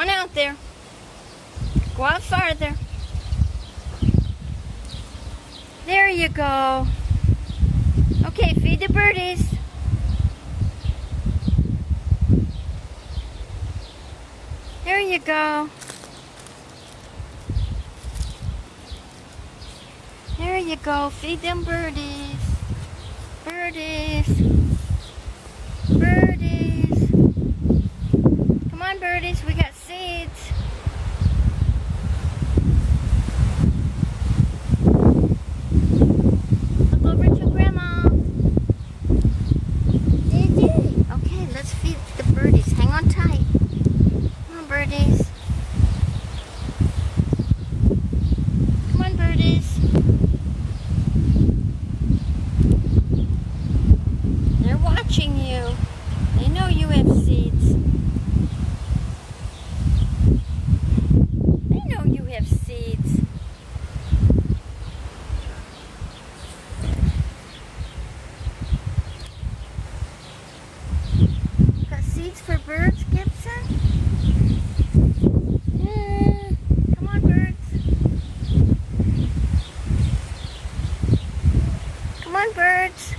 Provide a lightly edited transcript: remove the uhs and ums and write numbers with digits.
On out there. Go out farther. There you go. Okay, feed the birdies. There you go. There you go. Feed them birdies. Birdies. Birdies. Come on, birdies. We got seeds. Look over to Grandma. Okay, let's feed the birdies. Hang on tight. Come on, birdies. Come on, birdies. They're watching you. They know you have seeds. They know you have seeds. Got seeds for birds, Gibson? Come on, birds. Come on, birds.